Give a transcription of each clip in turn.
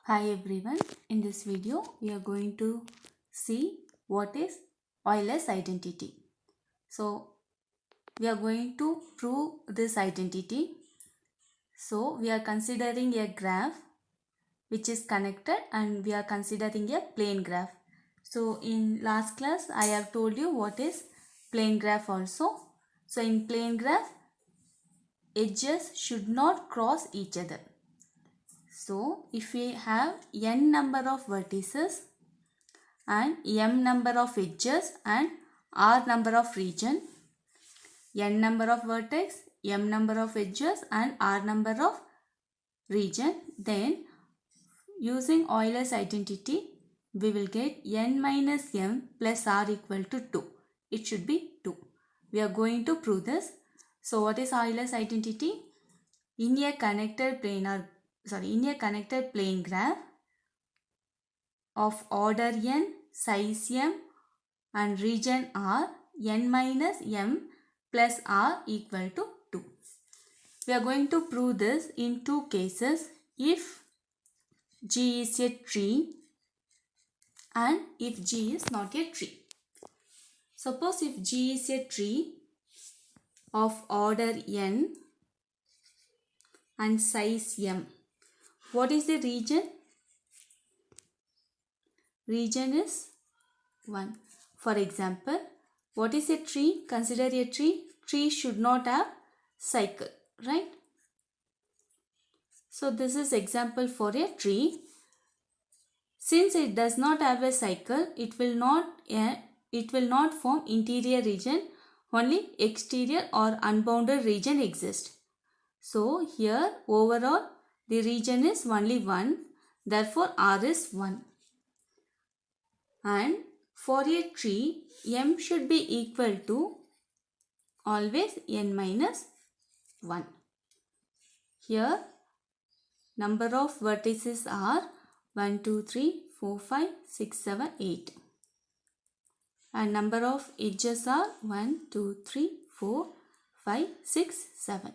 Hi everyone, in this video we are going to see what is Euler's identity. So we are going to prove this identity. So we are considering a graph which is connected and we are considering a plane graph. So in last class I have told you what is plane graph also. So in plane graph edges should not cross each other. So if we have n number of vertices and m number of edges and r number of region, n number of vertex, m number of edges and r number of region, then using Euler's identity we will get n minus m plus r equal to 2. It should be 2. We are going to prove this. So what is Euler's identity? In a connected plane graph of order n, size m and region r, n minus m plus r equal to 2. We are going to prove this in two cases. If G is a tree and if G is not a tree. Suppose if G is a tree of order n and size m. What is the region? Region is 1. For example, what is a tree? Consider a tree. Tree should not have cycle, right? So this is example for a tree. Since it does not have a cycle, it will not form interior region. Only exterior or unbounded region exists. So here overall the region is only 1. Therefore R is 1. And for a tree, m should be equal to always n minus 1. Here number of vertices are 1, 2, 3, 4, 5, 6, 7, 8. And number of edges are 1, 2, 3, 4, 5, 6, 7.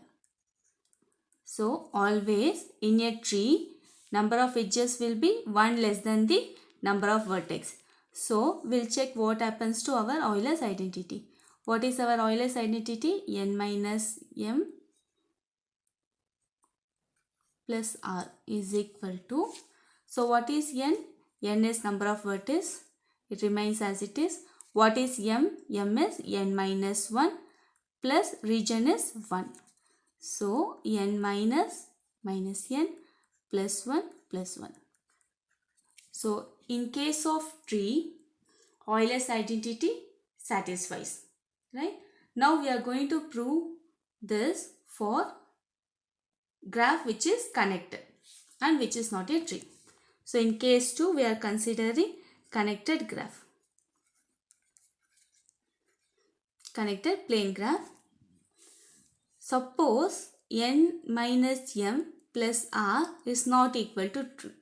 So always in a tree, number of edges will be 1 less than the number of vertex. So we'll check what happens to our Euler's identity. What is our Euler's identity? N minus m plus r is equal to. So what is n? N is number of vertices. It remains as it is. What is m? M is n minus 1 plus region is 1. So n minus n plus 1 plus 1. So in case of tree, Euler's identity satisfies, right? Now we are going to prove this for graph which is connected and which is not a tree. So in case 2 we are considering connected graph. Connected plane graph. Suppose n minus m plus r is not equal to 2.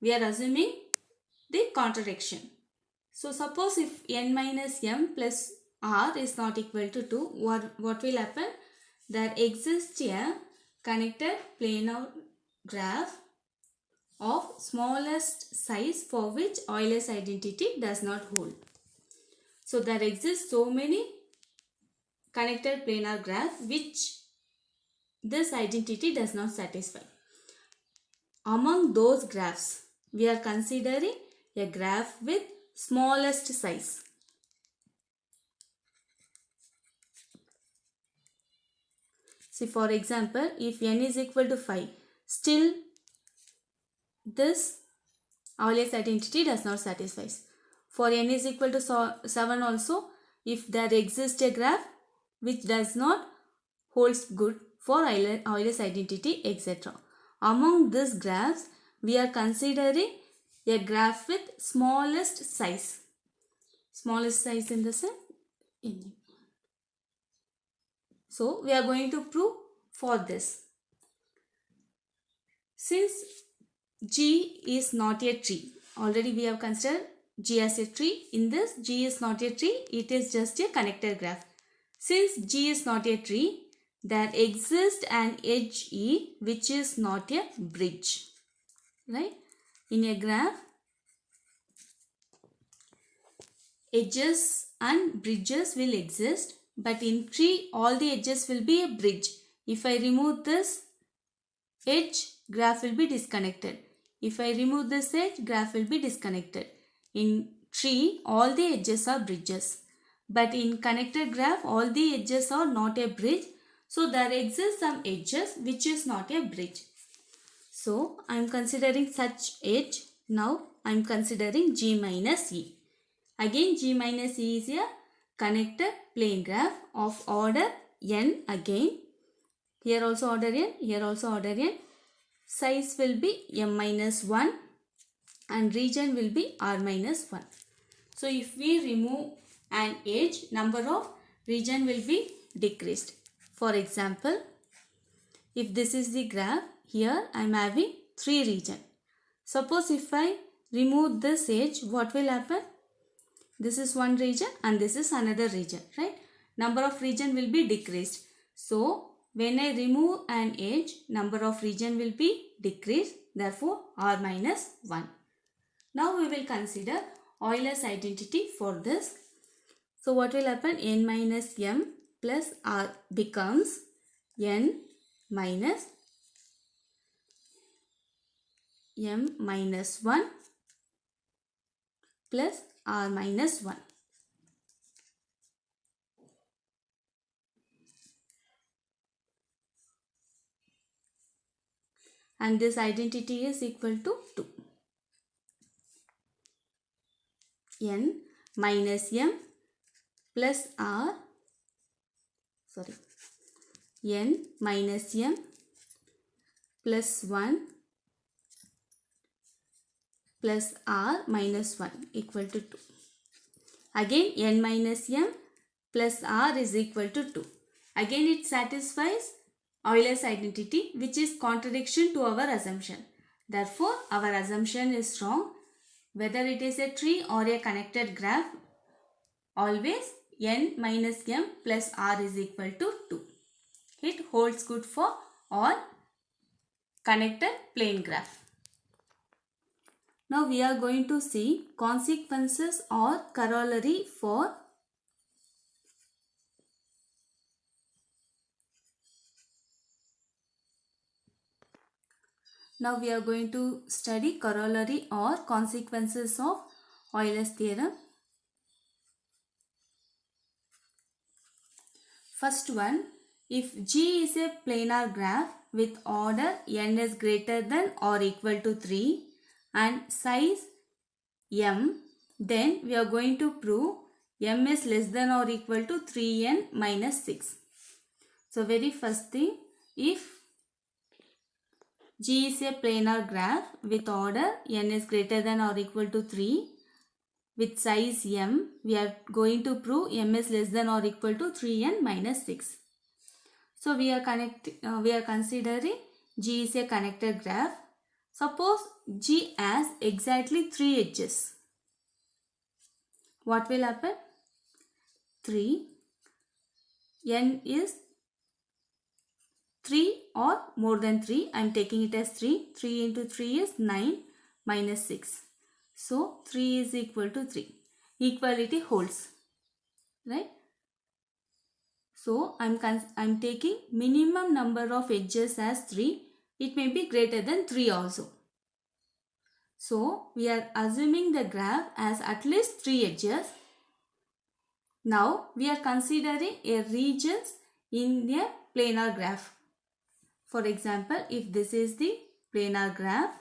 We are assuming the contradiction. So suppose if n minus m plus r is not equal to 2, what will happen? There exists a connected planar graph of smallest size for which Euler's identity does not hold. So there exist so many connected planar graph which this identity does not satisfy. Among those graphs, we are considering a graph with smallest size. See, for example, if n is equal to 5, still this Euler's identity does not satisfy. For n is equal to 7 also, if there exists a graph which does not holds good for Euler's identity, etc. Among these graphs, we are considering a graph with smallest size. Smallest size in the sense n. So we are going to prove for this. Since G is not a tree, already we have considered G as a tree. In this, G is not a tree, it is just a connected graph. Since G is not a tree, there exists an edge E which is not a bridge. Right? In a graph, edges and bridges will exist, but in tree all the edges will be a bridge. If I remove this edge, graph will be disconnected. If I remove this edge, graph will be disconnected. In tree all the edges are bridges, but in connected graph all the edges are not a bridge. So there exists some edges which is not a bridge. So I am considering such edge. Now I am considering G minus E. Again G minus E is a connected plane graph of order n again. Here also order n, here also order n. Size will be m minus 1 and region will be r minus 1. So if we remove an edge, number of region will be decreased. For example, if this is the graph, here I am having 3 regions. Suppose if I remove this edge, what will happen? This is one region and this is another region, right? Number of region will be decreased. So when I remove an edge, number of region will be decreased. Therefore, r minus 1. Now we will consider Euler's identity for this. So what will happen? N minus m plus r becomes n minus m minus 1 plus r minus 1. And this identity is equal to 2. N minus m plus r, n minus m plus 1 plus r minus 1 equal to 2. Again n minus m plus r is equal to 2. Again it satisfies Euler's identity, which is contradiction to our assumption. Therefore our assumption is wrong. Whether it is a tree or a connected graph, always n minus m plus r is equal to 2. It holds good for all connected plane graph. Now we are going to see consequences or corollary for Now we are going to study corollary or consequences of Euler's theorem. First one, if G is a planar graph with order n is greater than or equal to 3 and size m, then we are going to prove m is less than or equal to 3n minus 6. So very first thing, if G is a planar graph with order n is greater than or equal to 3 with size m, we are going to prove m is less than or equal to 3n minus 6. So we are considering G is a connected graph. Suppose G has exactly 3 edges. What will happen? 3, n is 3 or more than 3. I am taking it as 3. 3 into 3 is 9 minus 6. So 3 is equal to 3. Equality holds. Right? So I am taking minimum number of edges as 3. It may be greater than 3 also. So we are assuming the graph as at least 3 edges. Now we are considering a regions in a planar graph. For example, if this is the planar graph,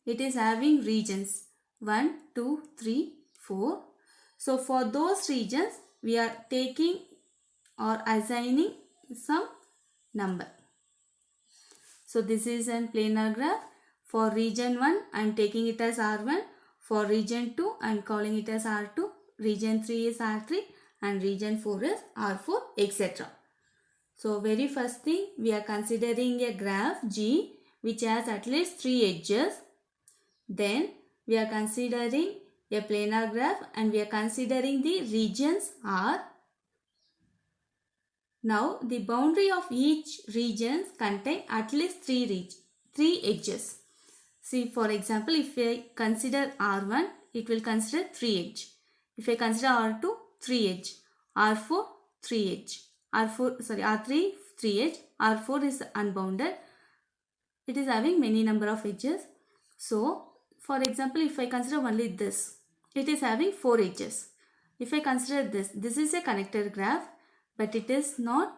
it is having regions 1, 2, 3, 4. So for those regions, we are taking or assigning some number. So this is a planar graph. For region 1, I am taking it as R1. For region 2, I am calling it as R2. Region 3 is R3 and region 4 is R4, etc. So very first thing, we are considering a graph G which has at least 3 edges. Then we are considering a planar graph and we are considering the regions R. Now the boundary of each region contain at least three edges. See, for example, if I consider R1, it will consider 3 edge. If I consider R2, 3 edge. R4, 3 edge. R3, 3 edge. R4 is unbounded. It is having many number of edges. So, for example, if I consider only this, it is having 4 edges. If I consider this is a connected graph, but it is not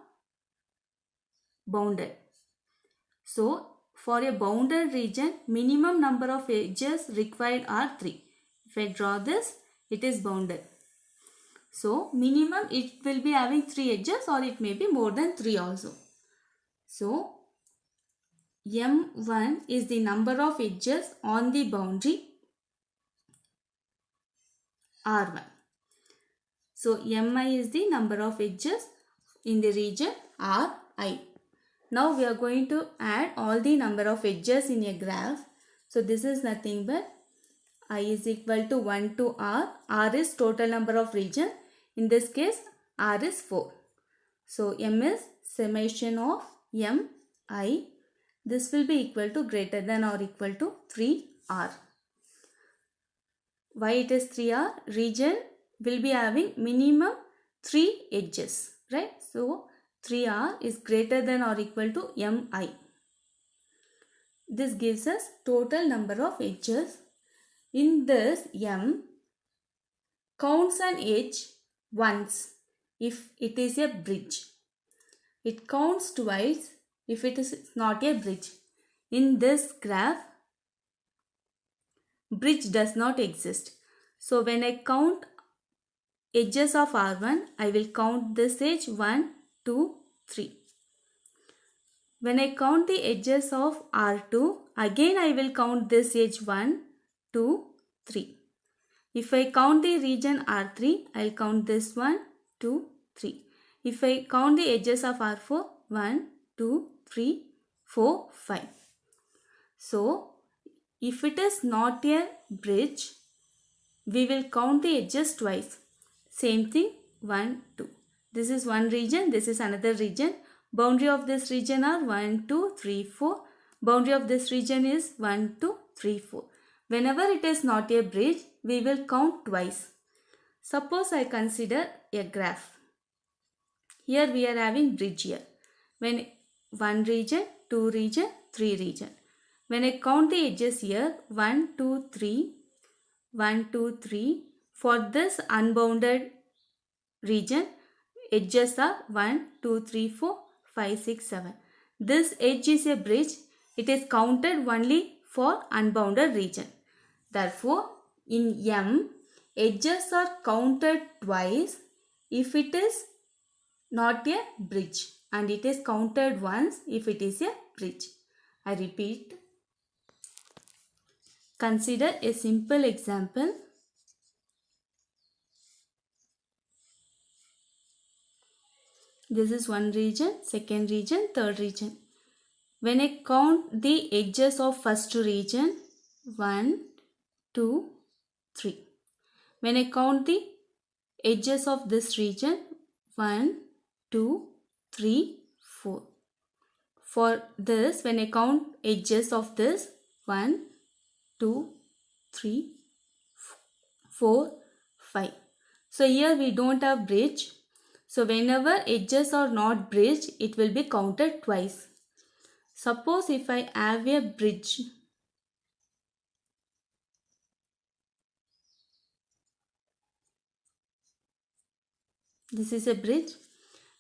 bounded. So, for a bounded region, minimum number of edges required are 3. If I draw this, it is bounded. So, minimum it will be having 3 edges, or it may be more than 3 also. So, M1 is the number of edges on the boundary R1. So, Mi is the number of edges in the region Ri. Now we are going to add all the number of edges in a graph. So this is nothing but I is equal to 1 to R. R is total number of region. In this case, R is 4. So M is summation of Mi. This will be equal to greater than or equal to 3R. Why it is 3R? Region will be having minimum 3 edges, right? So 3R is greater than or equal to Mi. This gives us total number of edges. In this, M counts an edge once if it is a bridge. It counts twice if it is not a bridge. In this graph, bridge does not exist. So when I count edges of R1, I will count this edge 1, 2, 3. When I count the edges of R2, again I will count this edge 1, 2, 3. If I count the region R3, I will count this 1, 2, 3. If I count the edges of R4, 1, 2, 3, 4, 5. So, if it is not a bridge, we will count the edges twice. Same thing, 1, 2. This is one region, this is another region. Boundary of this region are 1, 2, 3, 4. Boundary of this region is 1, 2, 3, 4. Whenever it is not a bridge, we will count twice. Suppose I consider a graph. Here we are having bridge here. When one region, two region, three region. When I count the edges here, 1, 2, 3, 1, 2, 3. For this unbounded region, edges are 1, 2, 3, 4, 5, 6, 7. This edge is a bridge. It is counted only for unbounded region. Therefore, in M, edges are counted twice if it is not a bridge, and it is counted once if it is a bridge. I repeat. Consider a simple example. This is one region, second region, third region. When I count the edges of first region, 1, 2, 3. When I count the edges of this region, 1, 2, 3, 4. For this, when I count edges of this, 1, 2, 3, 4, 5. So here we don't have bridge. So whenever edges are not bridged, it will be counted twice. Suppose if I have a bridge, this is a bridge.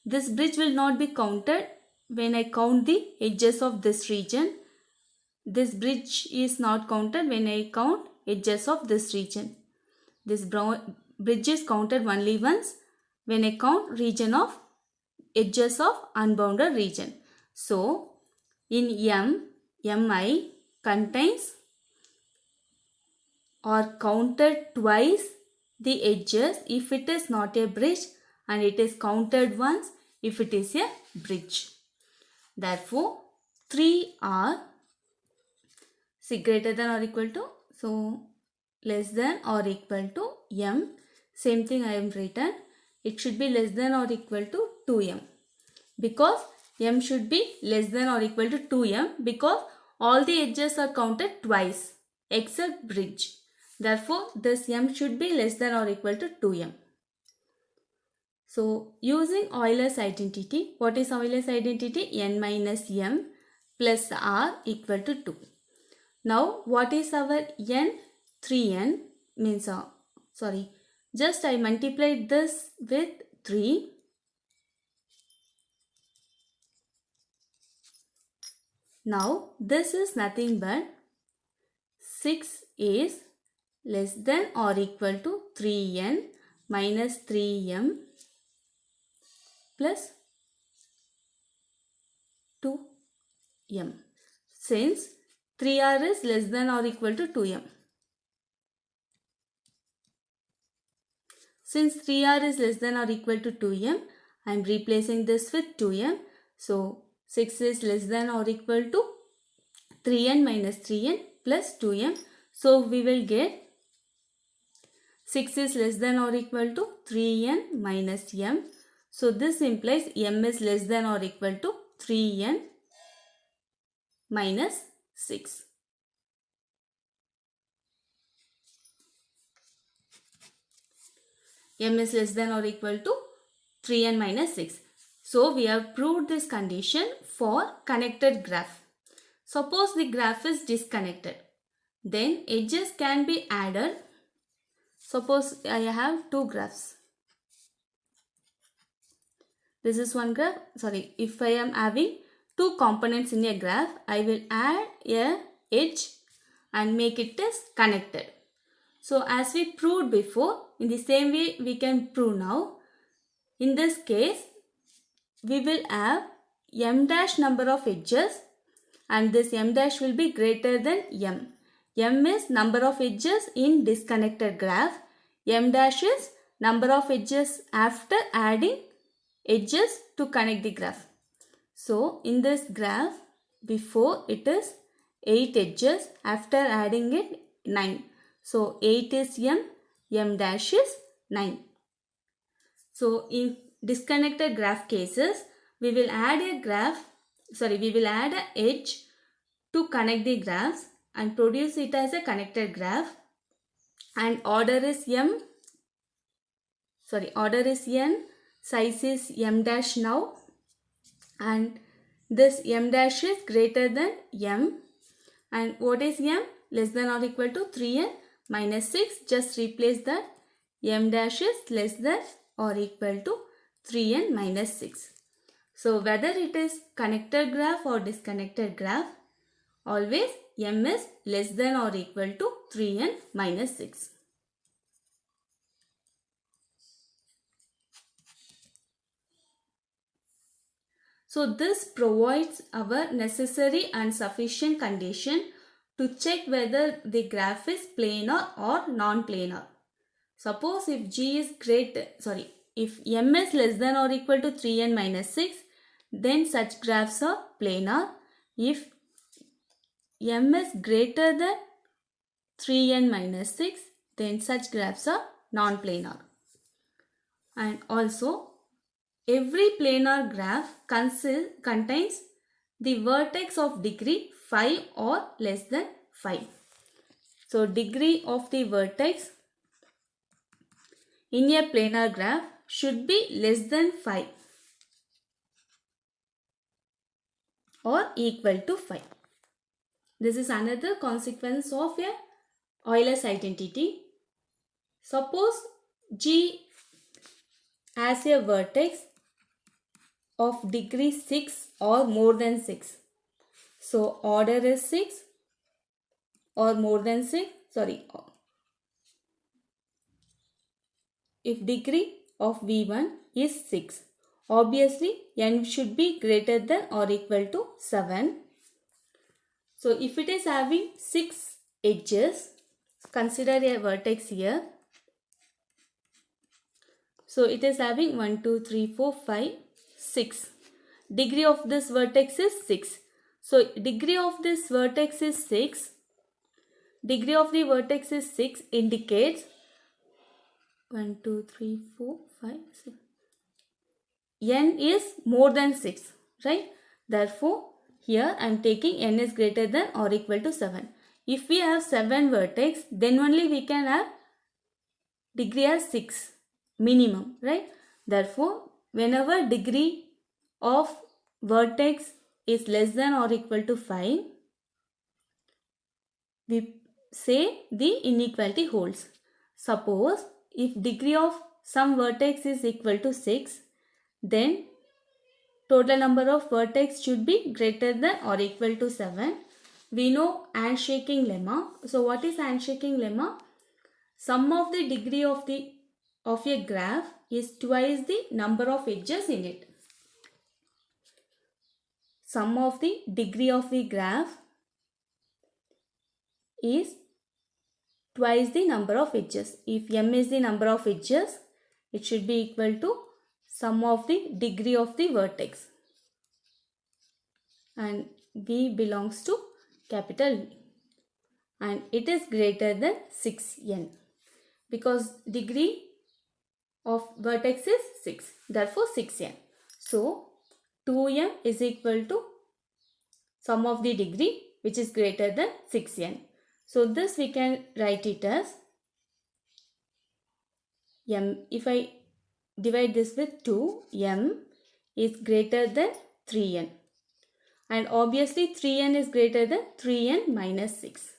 This bridge will not be counted when I count the edges of this region. This bridge is not counted when I count edges of this region. This bridge is counted only once when I count region of edges of unbounded region. So, in M, Mi contains or counted twice the edges if it is not a bridge, and it is counted once if it is a bridge. Therefore, 3 are greater than or equal to, so less than or equal to M. Same thing I am written. It should be less than or equal to 2M. because m should be less than or equal to 2m because all the edges are counted twice except bridge. Therefore, this m should be less than or equal to 2m. So, using Euler's identity, what is Euler's identity? N minus m plus r equal to 2. Now, what is our n? 3n means, just I multiplied this with 3. Now, this is nothing but 6 is less than or equal to 3n minus 3m plus 2m, since 3r is less than or equal to 2m. Since 3r is less than or equal to 2m, I am replacing this with 2m. So, 6 is less than or equal to 3n minus 3n plus 2m. So, we will get 6 is less than or equal to 3n minus m. So, this implies m is less than or equal to 3n minus 6. M is less than or equal to 3n minus 6. So, we have proved this condition for connected graph. Suppose the graph is disconnected. Then edges can be added. Suppose I have two graphs. This is one graph. If I am having two components in a graph, I will add a edge and make it as connected. So, as we proved before, in the same way we can prove now. In this case, we will have m dash number of edges and this m dash will be greater than m. M is number of edges in disconnected graph. M dash is number of edges after adding edges to connect the graph. So, in this graph, before it is 8 edges, after adding it 9. So, 8 is m, m dash is 9. So, in disconnected graph cases, we will add an edge to connect the graphs and produce it as a connected graph, and order is n, size is m dash now, and this m dash is greater than m, and what is m? Less than or equal to 3n minus 6. Just replace that. M dash is less than or equal to 3n minus 6. So, whether it is connected graph or disconnected graph, always m is less than or equal to 3n minus 6. So, this provides our necessary and sufficient condition to check whether the graph is planar or non-planar. Suppose if if m is less than or equal to 3n minus 6, then such graphs are planar. If m is greater than 3n minus 6, then such graphs are non-planar. And also, every planar graph contains the vertex of degree 5 or less than 5. So, degree of the vertex in a planar graph should be less than 5 or equal to 5. This is another consequence of a Euler's identity. Suppose G has a vertex of degree 6 or more than 6. So, order is 6 or more than 6. If degree of V1 is 6, obviously n should be greater than or equal to 7. So, if it is having 6 edges, consider a vertex here. So, it is having 1, 2, 3, 4, 5, 6. Degree of this vertex is 6. So, degree of this vertex is 6. Degree of the vertex is 6 indicates 1, 2, 3, 4, 5, 6. n is more than 6, right? Therefore, here I am taking n is greater than or equal to 7. If we have 7 vertex, then only we can have degree as 6 minimum, right? Therefore, whenever degree of vertex is less than or equal to 5, we say the inequality holds. Suppose if degree of some vertex is equal to 6, then total number of vertex should be greater than or equal to 7. We know handshaking lemma. So what is handshaking lemma? Sum of the degree of a graph is twice the number of edges in it. Sum of the degree of the graph is twice the number of edges. If m is the number of edges, it should be equal to sum of the degree of the vertex. And V belongs to capital V. And it is greater than 6n. Because degree of vertex is 6. Therefore 6n. So 2m is equal to sum of the degree which is greater than 6n. So this we can write it as m. If I divide this with 2, m is greater than 3n. And obviously 3n is greater than 3n minus 6.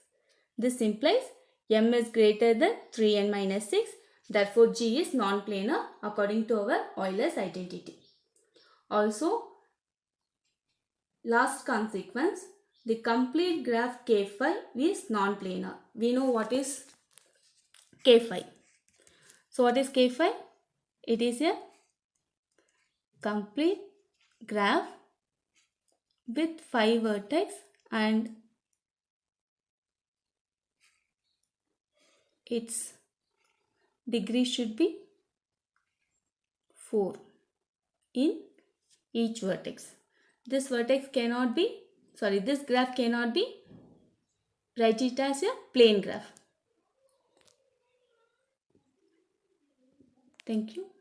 This implies m is greater than 3n minus 6. Therefore, G is non-planar according to our Euler's identity. Also, last consequence, the complete graph K phi is non-planar. We know what is K phi. So, what is K phi? It is a complete graph with 5 vertex and its degree should be 4 in each vertex. This graph cannot be write it as a plane graph. Thank you.